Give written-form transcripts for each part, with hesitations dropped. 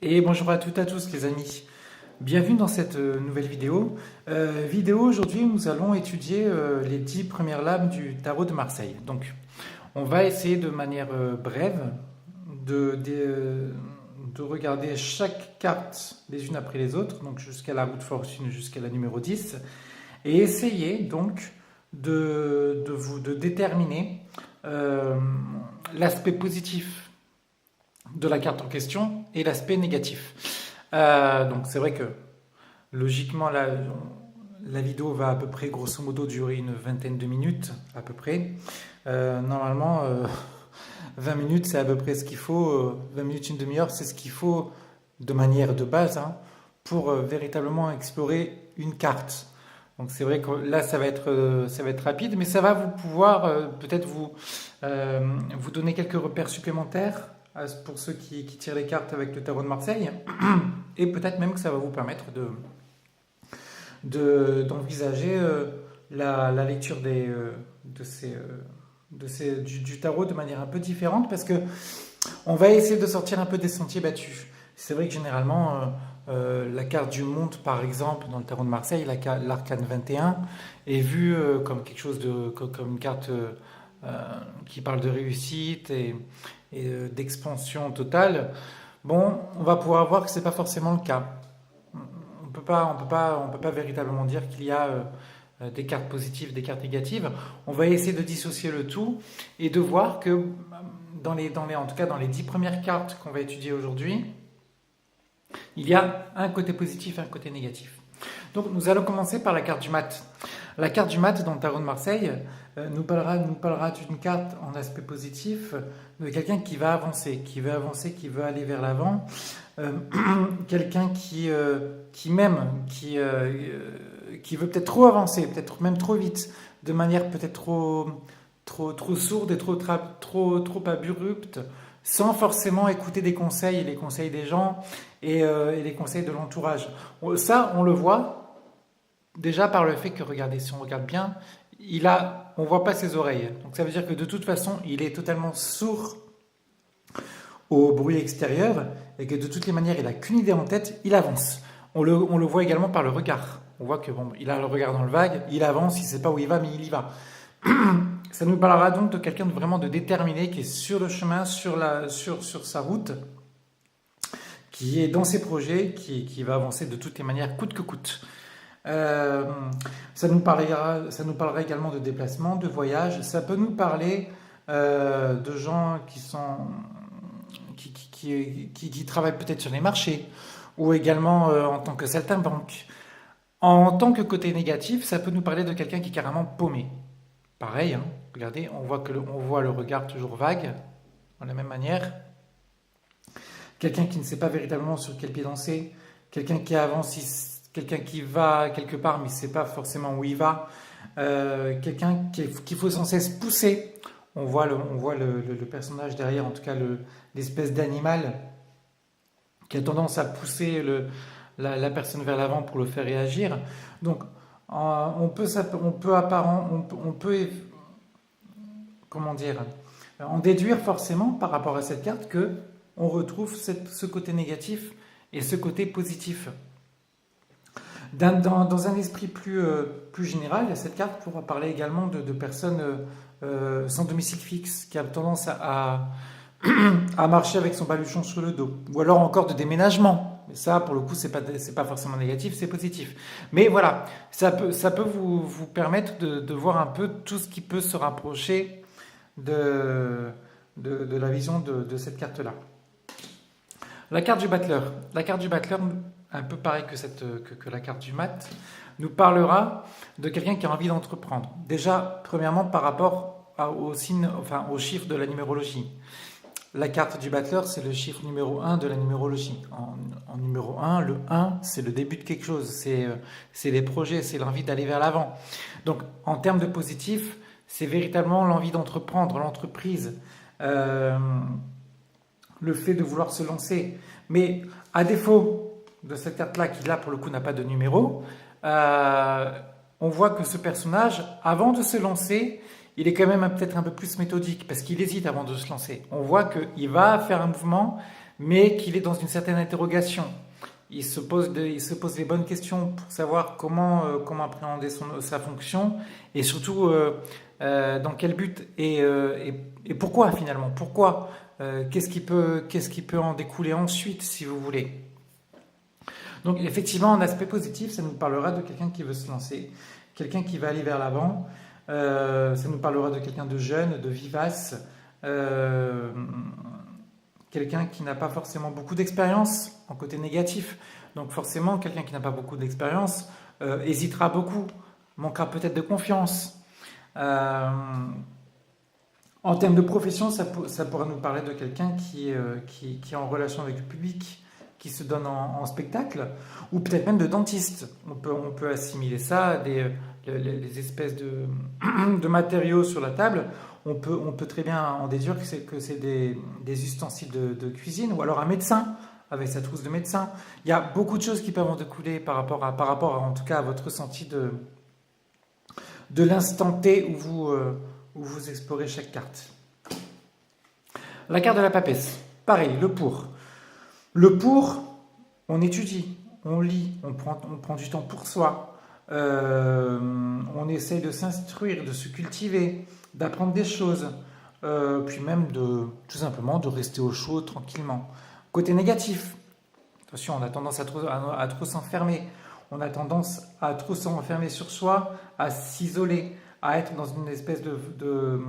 Et bonjour à toutes et à tous les amis. Bienvenue dans cette nouvelle vidéo. Aujourd'hui, nous allons étudier les 10 premières lames du tarot de Marseille. Donc, on va essayer de manière brève de regarder chaque carte les unes après les autres, donc jusqu'à la roue de fortune, jusqu'à la numéro 10, et essayer donc de déterminer l'aspect positif de la carte en question et l'aspect négatif. Donc c'est vrai que logiquement la vidéo va à peu près grosso modo durer une vingtaine de minutes à peu près. Normalement 20 minutes c'est à peu près ce qu'il faut, 20 minutes, une demi-heure c'est ce qu'il faut de manière de base hein, pour véritablement explorer une carte. Donc c'est vrai que là ça va être rapide, mais ça va vous pouvoir peut-être vous donner quelques repères supplémentaires pour ceux qui tirent les cartes avec le tarot de Marseille, et peut-être même que ça va vous permettre d'envisager la lecture du tarot de manière un peu différente, parce que on va essayer de sortir un peu des sentiers battus. C'est vrai que généralement, la carte du monde, par exemple, dans le tarot de Marseille, l'arcane 21, est vue comme quelque chose comme une carte qui parle de réussite et d'expansion totale. Bon, on va pouvoir voir que c'est pas forcément le cas. On peut pas véritablement dire qu'il y a des cartes positives, des cartes négatives. On va essayer de dissocier le tout et de voir que en tout cas dans les 10 premières cartes qu'on va étudier aujourd'hui, il y a un côté positif et un côté négatif. Donc nous allons commencer par la carte du mat. La carte du mat dans le tarot de Marseille nous parlera d'une carte en aspect positif de quelqu'un qui va avancer, qui veut aller vers l'avant, quelqu'un qui veut peut-être trop avancer, peut-être même trop vite, de manière peut-être trop sourde et trop abrupte, sans forcément écouter des conseils, les conseils des gens et les conseils de l'entourage. Ça, on le voit déjà par le fait que, regardez, si on regarde bien, on voit pas ses oreilles. Donc ça veut dire que de toute façon, il est totalement sourd au bruit extérieur et que de toutes les manières, il a qu'une idée en tête, il avance. On le voit également par le regard. On voit que bon, il a le regard dans le vague, il avance, il sait pas où il va, mais il y va. Ça nous parlera donc de quelqu'un vraiment de déterminé, qui est sur le chemin, sur sa route, qui est dans ses projets, qui va avancer de toutes les manières, coûte que coûte. Ça nous parlera également de déplacement, de voyage. Ça peut nous parler de gens qui travaillent peut-être sur les marchés, ou également en tant que saltimbanque. En tant que côté négatif, ça peut nous parler de quelqu'un qui est carrément paumé. Pareil, hein, regardez, on voit le regard toujours vague, de la même manière. Quelqu'un qui ne sait pas véritablement sur quel pied danser, quelqu'un qui avance, quelqu'un qui va quelque part mais ne sait pas forcément où il va, quelqu'un qu'il faut sans cesse pousser. On voit le personnage derrière, en tout cas l'espèce d'animal qui a tendance à pousser la personne vers l'avant pour le faire réagir. Donc on peut comment dire, en déduire forcément par rapport à cette carte que on retrouve ce côté négatif et ce côté positif. Dans un esprit plus général, cette carte pourra parler également de personnes sans domicile fixe, qui ont tendance à marcher avec son baluchon sur le dos, ou alors encore de déménagement. Mais ça, pour le coup, c'est pas forcément négatif, c'est positif. Mais voilà, ça peut vous permettre de voir un peu tout ce qui peut se rapprocher de la vision de cette carte-là. La carte du battleur. La carte du battleur, un peu pareil que la carte du mat, nous parlera de quelqu'un qui a envie d'entreprendre. Déjà, premièrement, par rapport au chiffre de la numérologie. La carte du battleur, c'est le chiffre numéro 1 de la numérologie. En numéro 1, le 1, c'est le début de quelque chose. C'est les projets, c'est l'envie d'aller vers l'avant. Donc, en termes de positif, c'est véritablement l'envie d'entreprendre, l'entreprise. Le fait de vouloir se lancer. Mais à défaut de cette carte-là, qui là pour le coup n'a pas de numéro, on voit que ce personnage, avant de se lancer, il est quand même peut-être un peu plus méthodique, parce qu'il hésite avant de se lancer. On voit qu'il va faire un mouvement, mais qu'il est dans une certaine interrogation. Il se pose les bonnes questions pour savoir comment appréhender sa fonction et surtout dans quel but et pourquoi finalement. Pourquoi qu'est-ce qui peut en découler ensuite, si vous voulez. Donc effectivement, en aspect positif, ça nous parlera de quelqu'un qui veut se lancer, quelqu'un qui va aller vers l'avant. Ça nous parlera de quelqu'un de jeune, de vivace, quelqu'un qui n'a pas forcément beaucoup d'expérience en côté négatif. Donc forcément, quelqu'un qui n'a pas beaucoup d'expérience hésitera beaucoup, manquera peut-être de confiance. En termes de profession, ça pourra nous parler de quelqu'un qui est en relation avec le public, qui se donne en spectacle, ou peut-être même de dentiste. On peut assimiler ça à les espèces de matériaux sur la table. On peut très bien en déduire que c'est des ustensiles de cuisine, ou alors un médecin avec sa trousse de médecin. Il y a beaucoup de choses qui peuvent en découler par rapport en tout cas à votre ressenti de l'instant T où vous explorez chaque carte. La carte de la papesse, pareil, le pour. Le pour, on étudie, on lit, on prend du temps pour soi, on essaye de s'instruire, de se cultiver, d'apprendre des choses, puis même tout simplement de rester au chaud tranquillement. Côté négatif, attention, on a tendance à trop s'enfermer, on a tendance à trop s'enfermer sur soi, à s'isoler, à être dans une espèce de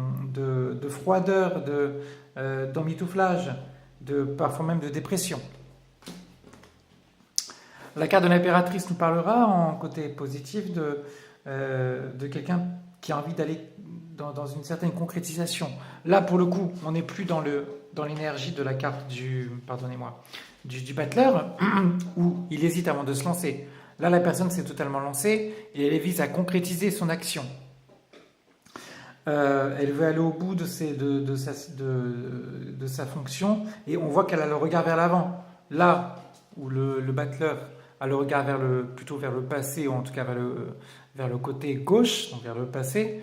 froideur, d'emmitouflage, parfois même de dépression. La carte de l'impératrice nous parlera en côté positif de quelqu'un qui a envie d'aller dans une certaine concrétisation. Là, pour le coup, on n'est plus dans l'énergie de la carte du battleur, où il hésite avant de se lancer. Là, la personne s'est totalement lancée et elle vise à concrétiser son action. Elle veut aller au bout de sa fonction et on voit qu'elle a le regard vers l'avant. Là où le battleur a le regard plutôt vers le passé, ou en tout cas vers le côté gauche, donc vers le passé,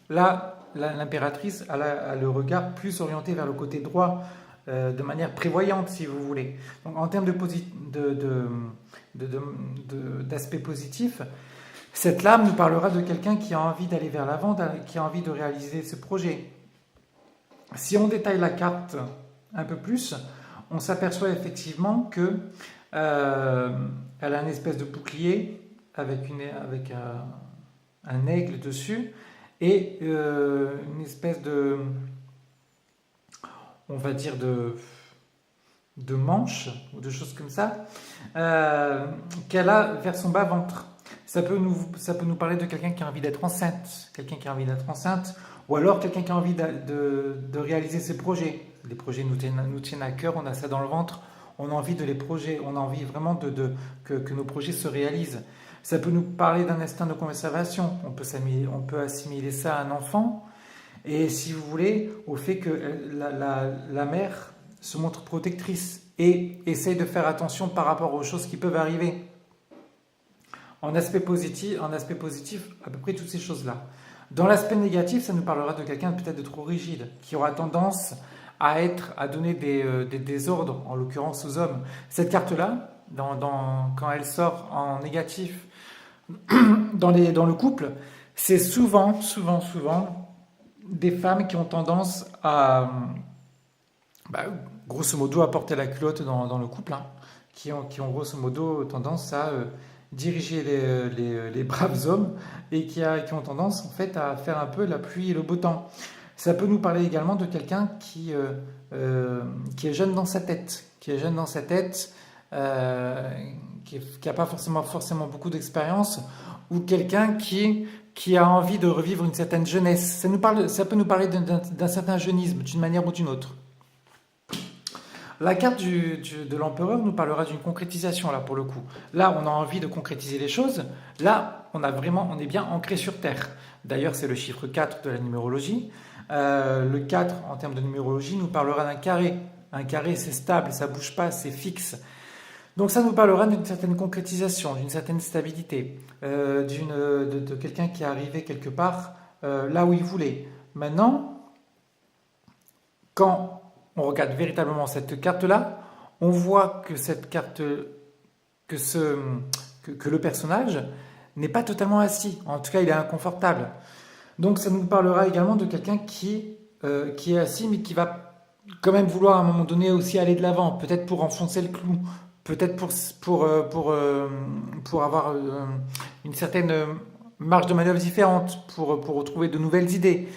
là, l'impératrice a le regard plus orienté vers le côté droit, de manière prévoyante, si vous voulez. Donc, en termes d'aspect positif, cette lame nous parlera de quelqu'un qui a envie d'aller vers l'avant, qui a envie de réaliser ce projet. Si on détaille la carte un peu plus, on s'aperçoit effectivement que elle a une espèce de bouclier avec un aigle dessus et une espèce on va dire de manche ou de choses comme ça qu'elle a vers son bas-ventre. Ça peut nous parler de quelqu'un qui a envie d'être enceinte, ou alors quelqu'un qui a envie de réaliser ses projets. Les projets nous tiennent à cœur, on a ça dans le ventre, on a envie on a envie vraiment que nos projets se réalisent. Ça peut nous parler d'un instinct de conservation, on peut assimiler ça à un enfant, et si vous voulez, au fait que la mère se montre protectrice et essaye de faire attention par rapport aux choses qui peuvent arriver. En aspect positif, à peu près toutes ces choses-là. Dans l'aspect négatif, ça nous parlera de quelqu'un peut-être de trop rigide, qui aura tendance à donner des ordres, en l'occurrence aux hommes. Cette carte-là, quand elle sort en négatif dans le couple, c'est souvent des femmes qui ont tendance à, grosso modo, à porter la culotte dans le couple, hein, qui ont grosso modo tendance à diriger les braves hommes et qui ont tendance en fait à faire un peu la pluie et le beau temps. Ça peut nous parler également de quelqu'un qui est jeune dans sa tête, qui n'a pas forcément beaucoup d'expérience, ou quelqu'un qui a envie de revivre une certaine jeunesse. Ça peut nous parler d'un certain jeunisme, d'une manière ou d'une autre. La carte de l'empereur nous parlera d'une concrétisation, là, pour le coup. Là, on a envie de concrétiser les choses. Là, on est bien ancré sur Terre. D'ailleurs, c'est le chiffre 4 de la numérologie. Le 4, en termes de numérologie, nous parlera d'un carré. Un carré, c'est stable, ça ne bouge pas, c'est fixe. Donc ça nous parlera d'une certaine concrétisation, d'une certaine stabilité, de quelqu'un qui est arrivé quelque part là où il voulait. Maintenant, quand on regarde véritablement cette carte-là, on voit que cette carte, que, ce, que le personnage n'est pas totalement assis. En tout cas, il est inconfortable. Donc ça nous parlera également de quelqu'un qui est assis, mais qui va quand même vouloir à un moment donné aussi aller de l'avant, peut-être pour enfoncer le clou, peut-être pour avoir une certaine marge de manœuvre différente, pour retrouver de nouvelles idées,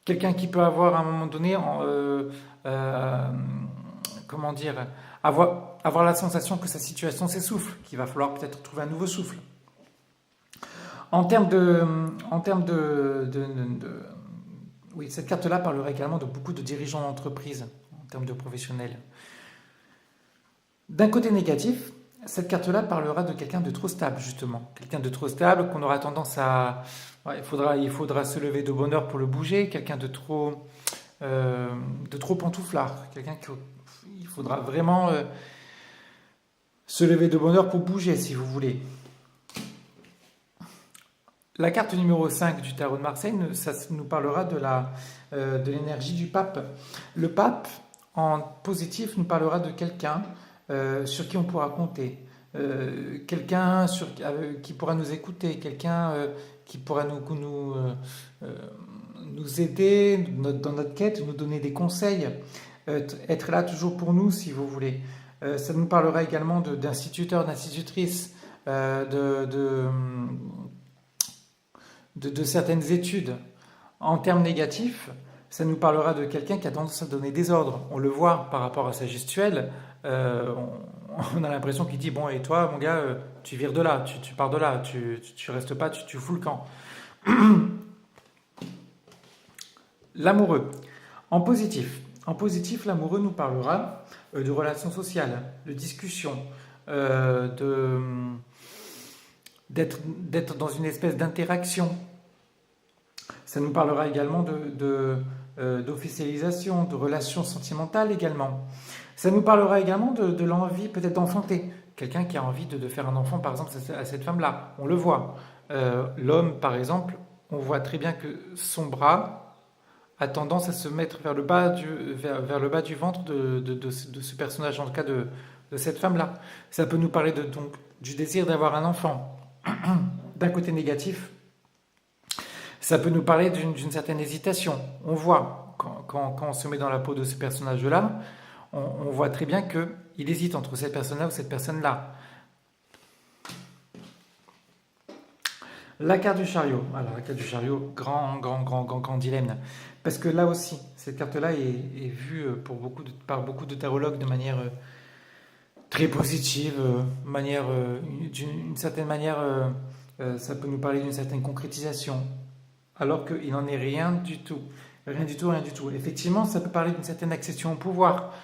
quelqu'un qui peut avoir à un moment donné, euh, comment dire, avoir la sensation que sa situation s'essouffle, qu'il va falloir peut-être trouver un nouveau souffle. En termes de oui, cette carte-là parlerait également de beaucoup de dirigeants d'entreprise en termes de professionnels. D'un côté négatif, cette carte-là parlera de quelqu'un de trop stable, justement. Quelqu'un de trop stable qu'on aura tendance à... ouais, il faudra se lever de bonne heure pour le bouger. Quelqu'un de trop pantouflard. Il faudra vraiment se lever de bonne heure pour bouger, si vous voulez. La carte numéro 5 du tarot de Marseille, ça nous parlera de l'énergie du pape. Le pape, en positif, nous parlera de quelqu'un sur qui on pourra compter. Quelqu'un qui pourra nous écouter, quelqu'un qui pourra nous aider dans notre quête, nous donner des conseils, être là toujours pour nous, si vous voulez. Ça nous parlera également d'instituteurs, d'institutrices, de certaines études. En termes négatifs, ça nous parlera de quelqu'un qui a tendance à donner des ordres. On le voit par rapport à sa gestuelle. On a l'impression qu'il dit, bon, et toi, mon gars, tu vires de là, tu pars de là, tu restes pas, tu fous le camp. L'amoureux. En positif, l'amoureux nous parlera de relations sociales, de discussions, d'être dans une espèce d'interaction. Ça nous parlera également d'officialisation, de relations sentimentales également. Ça nous parlera également de l'envie peut-être d'enfanter. Quelqu'un qui a envie de faire un enfant, par exemple, à cette femme-là. On le voit. L'homme, par exemple, on voit très bien que son bras a tendance à se mettre vers le bas du ventre de ce personnage, en tout cas de cette femme-là. Ça peut nous parler donc, du désir d'avoir un enfant. D'un côté négatif, ça peut nous parler d'une certaine hésitation. On voit, quand on se met dans la peau de ce personnage-là, on voit très bien qu'il hésite entre cette personne-là ou cette personne-là. La carte du chariot. Alors, la carte du chariot, grand dilemme. Parce que là aussi, cette carte-là est vue par beaucoup de tarologues de manière très positive, d'une certaine manière, ça peut nous parler d'une certaine concrétisation, alors qu'il n'en est rien du tout. Rien du tout, rien du tout. Effectivement, ça peut parler d'une certaine accession au pouvoir,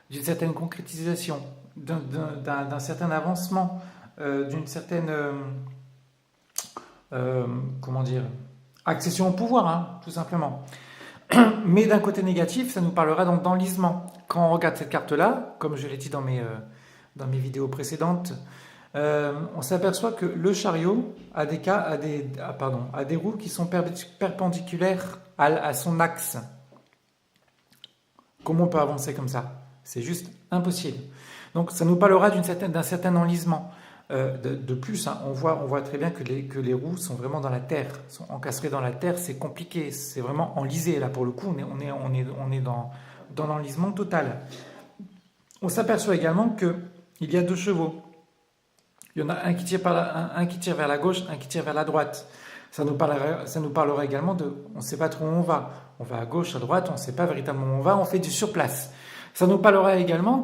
d'une certaine concrétisation, d'un certain avancement, d'une certaine, comment dire, accession au pouvoir, hein, tout simplement. Mais d'un côté négatif, ça nous parlera d'enlisement. Quand on regarde cette carte-là, comme je l'ai dit dans mes vidéos précédentes, on s'aperçoit que le chariot a des roues qui sont perpendiculaires à son axe. Comment on peut avancer comme ça? C'est juste impossible. Donc ça nous parlera d'un certain enlisement. De plus, hein, on voit très bien que les roues sont vraiment dans la terre, sont encastrées dans la terre, c'est compliqué, c'est vraiment enlisé. Là, pour le coup, on est dans l'enlisement total. On s'aperçoit également qu'il y a deux chevaux. Il y en a un qui tire vers la gauche, un qui tire vers la droite. Ça nous parlera également on ne sait pas trop où on va. On va à gauche, à droite, on ne sait pas véritablement où on va, on fait du surplace. Ça nous parlera également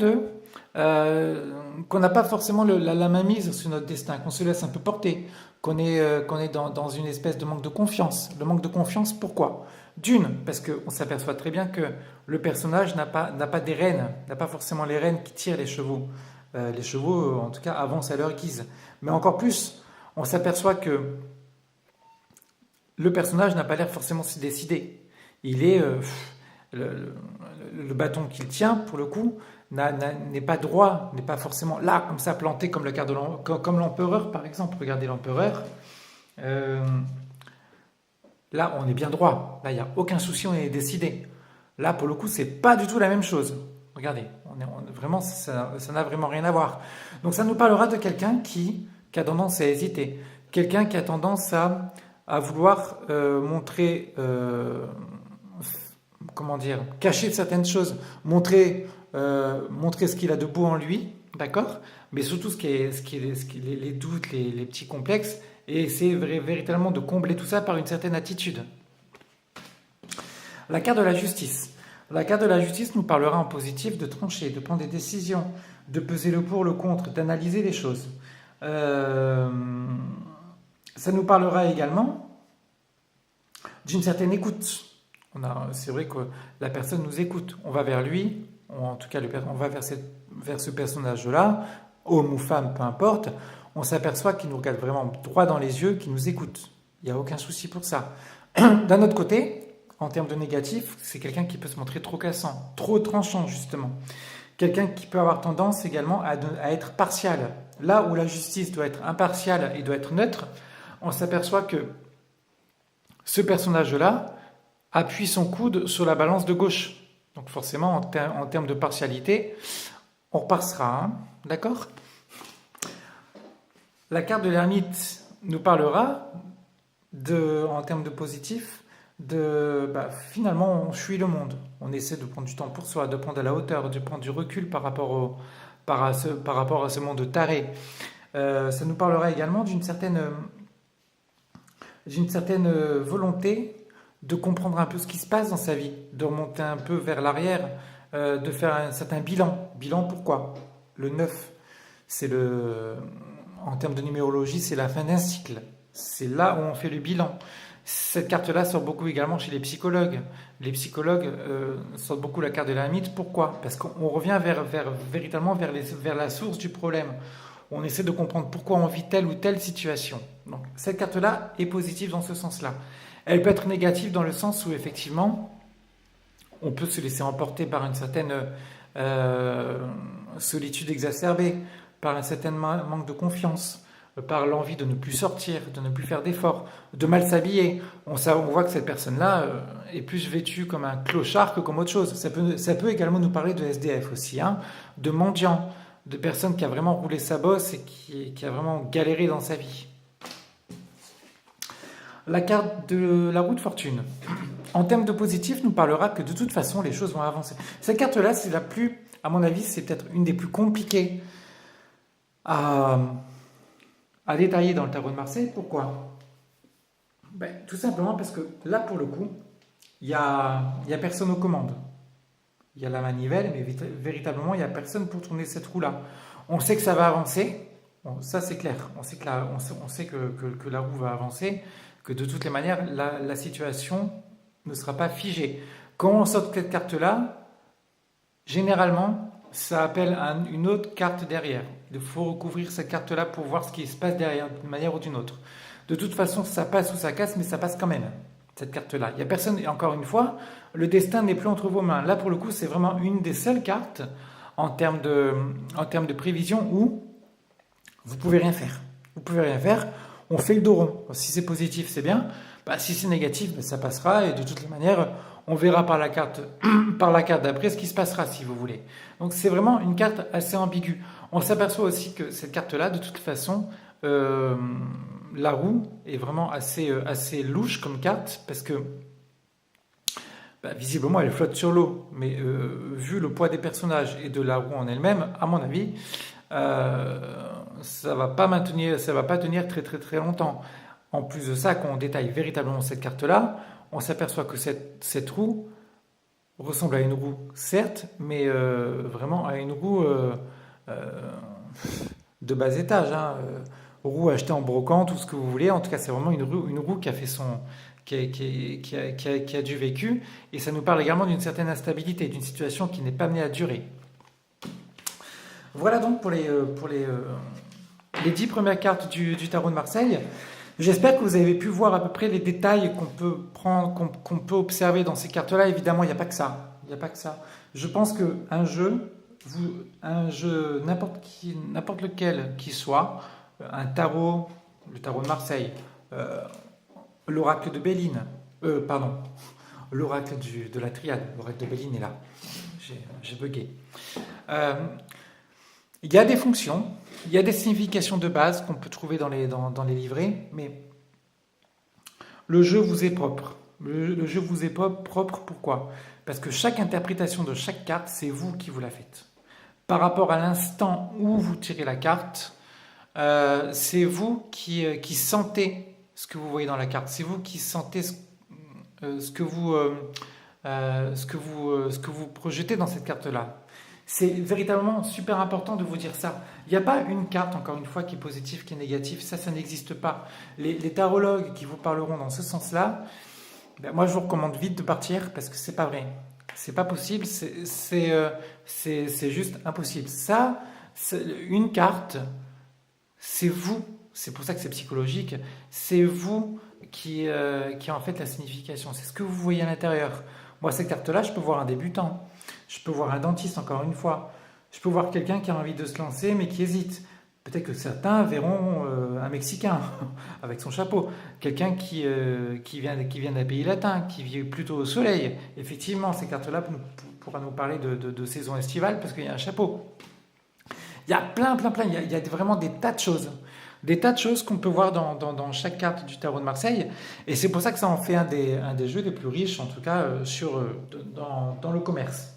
qu'on n'a pas forcément la main mise sur notre destin, qu'on se laisse un peu porter, qu'on est dans une espèce de manque de confiance. Le manque de confiance, pourquoi? D'une, parce qu'on s'aperçoit très bien que le personnage n'a pas des rênes, n'a pas forcément les rênes qui tirent les chevaux. Les chevaux, en tout cas, avancent à leur guise. Mais encore plus, on s'aperçoit que le personnage n'a pas l'air forcément si décidé. Il est... le bâton qu'il tient, pour le coup, n'est pas droit, n'est pas forcément là, comme ça, planté comme l'empereur, par exemple. Regardez l'empereur. Là, on est bien droit. Là, il n'y a aucun souci, on est décidé. Là, pour le coup, c'est pas du tout la même chose. Regardez, Vraiment, ça n'a vraiment rien à voir. Donc ça nous parlera de quelqu'un qui a tendance à hésiter. Quelqu'un qui a tendance à vouloir montrer, comment dire, cacher certaines choses, montrer ce qu'il a de beau en lui, d'accord? Mais surtout les doutes, les petits complexes, et essayer véritablement de combler tout ça par une certaine attitude. La carte de la justice. La carte de la justice nous parlera en positif de trancher, de prendre des décisions, de peser le pour, le contre, d'analyser les choses. Ça nous parlera également d'une certaine écoute. C'est vrai que la personne nous écoute. On va vers lui, en tout cas, on va vers ce personnage-là, homme ou femme, peu importe. On s'aperçoit qu'il nous regarde vraiment droit dans les yeux, qu'il nous écoute. Il n'y a aucun souci pour ça. D'un autre côté, en termes de négatif, c'est quelqu'un qui peut se montrer trop cassant, trop tranchant justement. Quelqu'un qui peut avoir tendance également à être partial. Là où la justice doit être impartiale et doit être neutre, on s'aperçoit que ce personnage-là appuie son coude sur la balance de gauche. Donc forcément, en termes de partialité, on repassera. Hein, d'accord ? La carte de l'ermite nous parlera, en termes de positif, finalement, on fuit le monde. On essaie de prendre du temps pour soi, de prendre de la hauteur, de prendre du recul par rapport à ce monde taré. Ça nous parlera également d'une certaine volonté de comprendre un peu ce qui se passe dans sa vie, de remonter un peu vers l'arrière, de faire un certain bilan. Bilan pourquoi ? Le 9, en termes de numérologie, c'est la fin d'un cycle. C'est là où on fait le bilan. Cette carte-là sort beaucoup également chez les psychologues. Les psychologues sortent beaucoup la carte de l'ermite. Pourquoi ? Parce qu'on revient véritablement vers la source du problème. On essaie de comprendre pourquoi on vit telle ou telle situation. Donc, cette carte-là est positive dans ce sens-là. Elle peut être négative dans le sens où, effectivement, on peut se laisser emporter par une certaine solitude exacerbée, par un certain manque de confiance, par l'envie de ne plus sortir, de ne plus faire d'efforts, de mal s'habiller. On voit que cette personne-là est plus vêtue comme un clochard que comme autre chose. Ça peut également nous parler de SDF aussi, hein, de mendiant, de personne qui a vraiment roulé sa bosse et qui a vraiment galéré dans sa vie. La carte de la roue de fortune. En termes de positif, nous parlera que de toute façon, les choses vont avancer. Cette carte-là, c'est à mon avis, c'est peut-être une des plus compliquées à détailler dans le tarot de Marseille. Pourquoi ? Tout simplement parce que là, pour le coup, il y a personne aux commandes. Il y a la manivelle, mais véritablement, il n'y a personne pour tourner cette roue-là. On sait que ça va avancer. Bon, ça, c'est clair. On sait que la roue va avancer, que de toutes les manières, la situation ne sera pas figée. Quand on sort cette carte-là, généralement, ça appelle une autre carte derrière. Il faut recouvrir cette carte-là pour voir ce qui se passe derrière, d'une manière ou d'une autre. De toute façon, ça passe ou ça casse, mais ça passe quand même, cette carte-là. Il n'y a personne, et encore une fois, le destin n'est plus entre vos mains. Là, pour le coup, c'est vraiment une des seules cartes en termes de prévision où vous ne pouvez rien faire. Vous ne pouvez rien faire, on fait le dos rond. Si c'est positif, c'est bien. Si c'est négatif, ça passera, et de toutes les manières, on verra par la carte d'après ce qui se passera, si vous voulez. Donc c'est vraiment une carte assez ambiguë. On s'aperçoit aussi que cette carte-là, de toute façon, la roue est vraiment assez louche comme carte, parce que visiblement elle flotte sur l'eau. Mais vu le poids des personnages et de la roue en elle-même, à mon avis, ça va pas tenir très très très longtemps. En plus de ça, quand on détaille véritablement cette carte-là, on s'aperçoit que cette roue ressemble à une roue, certes, mais vraiment à une roue de bas étage. Hein. Roue achetée en brocante, tout ce que vous voulez. En tout cas, c'est vraiment une roue qui a fait qui a du vécu. Et ça nous parle également d'une certaine instabilité, d'une situation qui n'est pas amenée à durer. Voilà donc pour les 10 premières cartes du tarot de Marseille. J'espère que vous avez pu voir à peu près les détails qu'on peut observer dans ces cartes-là. Évidemment, il n'y a pas que ça. Je pense qu'un jeu, n'importe lequel qu'il soit, un tarot, le tarot de Marseille, l'oracle de Béline, l'oracle de la triade, l'oracle de Béline est là. J'ai bugué. Euh, il y a des fonctions, il y a des significations de base qu'on peut trouver dans les livrets, mais le jeu vous est propre. Le jeu vous est propre, pourquoi? Parce que chaque interprétation de chaque carte, c'est vous qui vous la faites. Par rapport à l'instant où vous tirez la carte, c'est vous qui sentez ce que vous voyez dans la carte. C'est vous qui sentez ce que ce que vous projetez dans cette carte-là. C'est véritablement super important de vous dire ça. Il n'y a pas une carte, encore une fois, qui est positive, qui est négative. Ça n'existe pas. Les tarologues qui vous parleront dans ce sens-là, ben moi, je vous recommande vite de partir parce que c'est pas vrai. C'est pas possible. C'est juste impossible. Ça, une carte, c'est vous. C'est pour ça que c'est psychologique. C'est vous qui en fait la signification. C'est ce que vous voyez à l'intérieur. Moi, cette carte-là, je peux voir un débutant. Je peux voir un dentiste, encore une fois. Je peux voir quelqu'un qui a envie de se lancer, mais qui hésite. Peut-être que certains verront un Mexicain avec son chapeau. Quelqu'un qui vient d'un pays latin, qui vit plutôt au soleil. Effectivement, ces cartes-là pourra nous parler de saison estivale parce qu'il y a un chapeau. Il y a plein. Il y a vraiment des tas de choses. Des tas de choses qu'on peut voir dans chaque carte du tarot de Marseille. Et c'est pour ça que ça en fait un des jeux les plus riches, en tout cas, dans le commerce.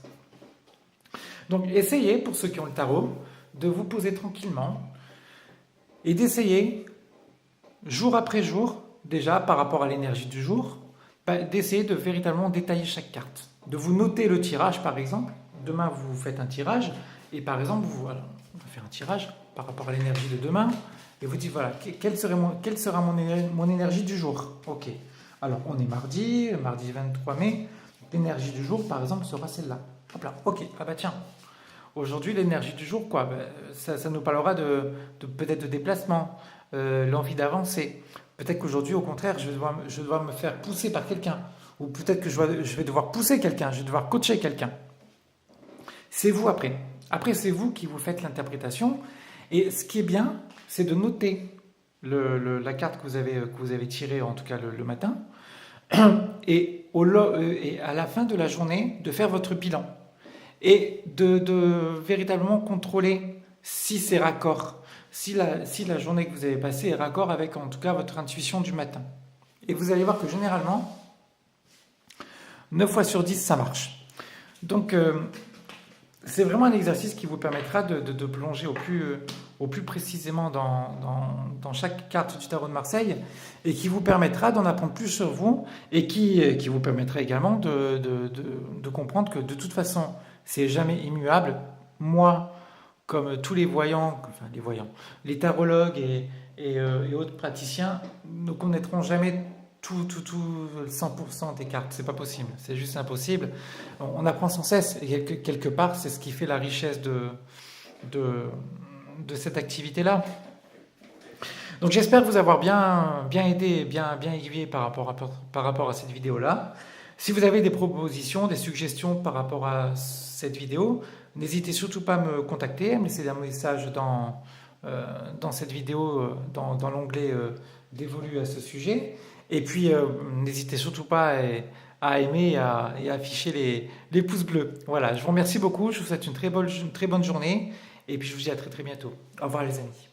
Donc essayez, pour ceux qui ont le tarot, de vous poser tranquillement et d'essayer, jour après jour, déjà par rapport à l'énergie du jour, d'essayer de véritablement détailler chaque carte. De vous noter le tirage, par exemple. Demain, vous faites un tirage, et par exemple, on va faire un tirage par rapport à l'énergie de demain, et vous dites, voilà, quelle sera mon énergie du jour? Ok. Alors, on est mardi 23 mai, l'énergie du jour, par exemple, sera celle-là. Hop là, ok, ah bah tiens. Aujourd'hui, l'énergie du jour, quoi, ça nous parlera peut-être de déplacement, l'envie d'avancer. Peut-être qu'aujourd'hui, au contraire, je dois me faire pousser par quelqu'un. Ou peut-être que je vais devoir pousser quelqu'un, je vais devoir coacher quelqu'un. C'est vous après. Après, c'est vous qui vous faites l'interprétation. Et ce qui est bien, c'est de noter la carte que vous avez tirée, en tout cas le matin, et à la fin de la journée, de faire votre bilan. Et de véritablement contrôler si c'est raccord, si la journée que vous avez passée est raccord avec en tout cas votre intuition du matin. Et vous allez voir que généralement, 9 fois sur 10, ça marche. Donc, c'est vraiment un exercice qui vous permettra de plonger au plus précisément dans chaque carte du tarot de Marseille et qui vous permettra d'en apprendre plus sur vous et qui vous permettra également de comprendre que de toute façon, c'est jamais immuable. Moi, comme tous les voyants, les tarologues et autres praticiens ne connaîtront jamais tout 100% des cartes. C'est pas possible. C'est juste impossible. On apprend sans cesse et quelque part, c'est ce qui fait la richesse de cette activité-là. Donc j'espère vous avoir bien aidé, bien aiguillé par rapport à cette vidéo-là. Si vous avez des propositions, des suggestions par rapport à cette vidéo, n'hésitez surtout pas à me contacter, à me laisser un message dans cette vidéo, dans l'onglet dévolu à ce sujet. Et puis, n'hésitez surtout pas à aimer et à afficher les pouces bleus. Voilà, je vous remercie beaucoup, je vous souhaite une très bonne journée, et puis je vous dis à très très bientôt. Au revoir les amis.